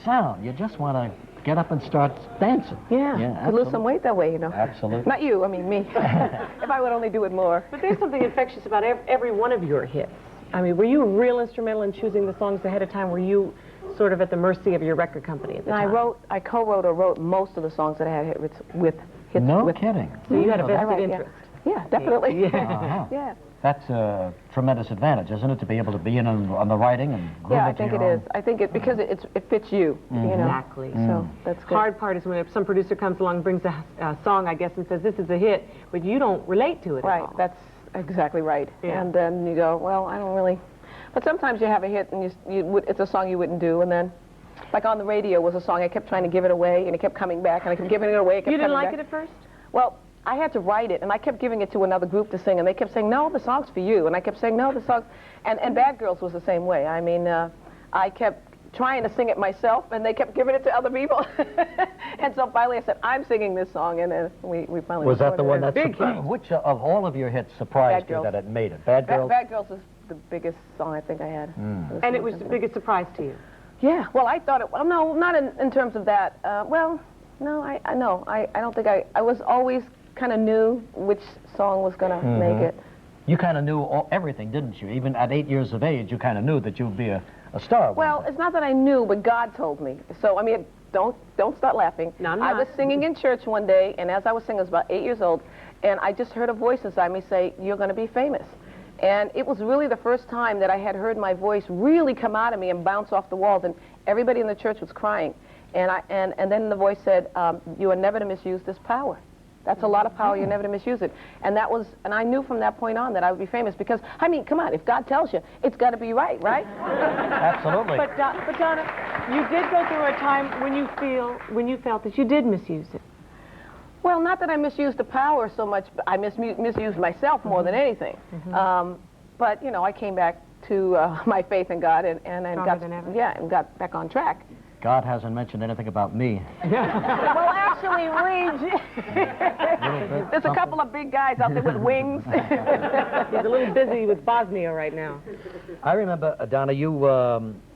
sound. You just want to get up and start dancing. Yeah, could lose some weight that way, you know. Absolutely. Not you, I mean me. If I would only do it more. But there's something infectious about every one of your hits. I mean, were you real instrumental in choosing the songs ahead of time? Were you sort of at the mercy of your record company at the time? I co-wrote or wrote most of the songs that I had hits with. No kidding. So you had a vested interest. Yeah, definitely. Yeah. Yeah. That's a tremendous advantage, isn't it, to be able to be in on the writing and groove Yeah, I it to think your it own? is. I think it because it fits you. You know. Exactly. So that's good. Hard part is when some producer comes along and brings a song, I guess, and says this is a hit, but you don't relate to it at all. Right. That's exactly right. Yeah. And then you go, well, I don't really. But sometimes you have a hit and it's a song you wouldn't do, and then, like on the radio was a song I kept trying to give it away, and it kept coming back, and I kept giving it away. You didn't like it at first? Well, I had to write it, and I kept giving it to another group to sing, and they kept saying, no, the song's for you. And I kept saying, no, the song's... And Bad Girls was the same way. I mean, I kept trying to sing it myself, and they kept giving it to other people. And so finally I said, I'm singing this song, and then we finally... Was that the one that... Big hit. Which of all of your hits surprised you that it made it? Bad Girls? Bad Girls is the biggest song I think I had. And it was the biggest surprise to you? Yeah, well, I thought it... Well, no, not in terms of that. Well, no, I don't think I was always... kind of knew which song was going to make it. You kind of knew everything, didn't you? Even at 8 years of age, you kind of knew that you'd be a star. Well, it's not that I knew, but God told me. So, I mean, don't start laughing. No, I'm I not. was singing in church one day, and as I was singing, I was about 8 years old, and I just heard a voice inside me say, you're going to be famous. And it was really the first time that I had heard my voice really come out of me and bounce off the walls, and everybody in the church was crying. And then the voice said, you are never to misuse this power. That's a lot of power. You're never to misuse it. And I knew from that point on that I would be famous because, I mean, come on, if God tells you, it's got to be right, right? Absolutely. But Donna, you did go through a time when you felt that you did misuse it. Well, not that I misused the power so much, but I misused myself more than anything. But, you know, I came back to my faith in God and got back on track. God hasn't mentioned anything about me. Well, actually, there's a couple of big guys out there with wings. He's a little busy with Bosnia right now. I remember, Donna, you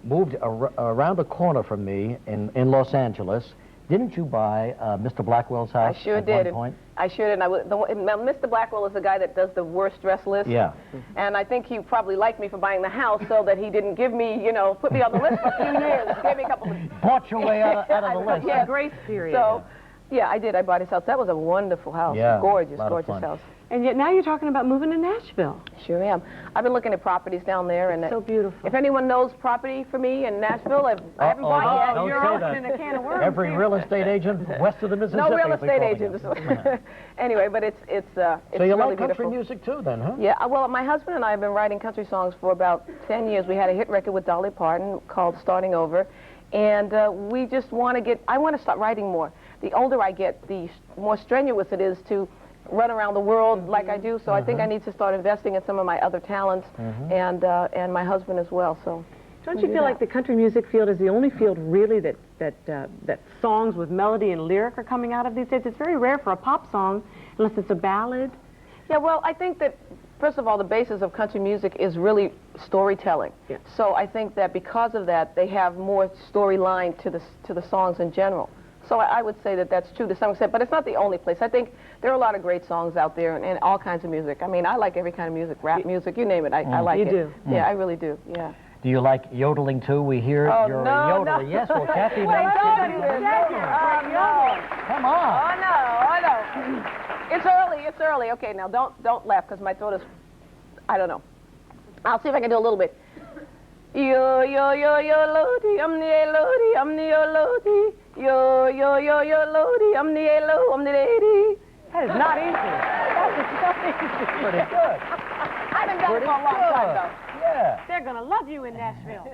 moved around the corner from me in Los Angeles. Didn't you buy Mr. Blackwell's house? I sure at did. One point? I sure did. Mr. Blackwell is the guy that does the worst dress list. Yeah. And I think he probably liked me for buying the house so that he didn't give me, you know, put me on the list for a few years. Gave me a couple of... Bought your way out of the list. Yeah, grace period. So, yeah, I did. I bought his house. That was a wonderful house. Yeah, gorgeous, lot of gorgeous fun. house. And yet now you're talking about moving to Nashville. Sure am. I've been looking at properties down there, and so beautiful. If anyone knows property for me in Nashville, I haven't bought yet. Don't You're say that. opening a can of worms. Every real estate agent west of the Mississippi. No real will be estate calling agents. us. Anyway, but it's So you really like country beautiful. music too, then, huh? Yeah. Well, my husband and I have been writing country songs for about 10 years. We had a hit record with Dolly Parton called "Starting Over," and we just want to get. I want to start writing more. The older I get, the more strenuous it is to run around the world like I do. So I think I need to start investing in some of my other talents and my husband as well. So. Don't you feel like the country music field is the only field really that songs with melody and lyric are coming out of these days? It's very rare for a pop song, unless it's a ballad. Yeah, well, I think that, first of all, the basis of country music is really storytelling. Yeah. So I think that because of that, they have more storyline to the songs in general. So I would say that that's true to some extent, but it's not the only place. I think there are a lot of great songs out there and all kinds of music. I mean, I like every kind of music, rap music, you name it, I like it. You do? Yeah, I really do, yeah. Do you like yodeling too? We hear you're a yodeler. No. Yes, well, Kathy Well, mentioned don't it. do this. Oh, no. Come on. Oh, no. It's early. Okay, now don't laugh because my throat is, I don't know. I'll see if I can do a little bit. Yo, yo, yo, yo, lodi, I'm the lodi. Yo, yo, yo, yo, lodi, I'm the lady. That is not easy. That is not easy. Pretty good. I've been done it for a long time, though. Yeah. They're going to love you in Nashville.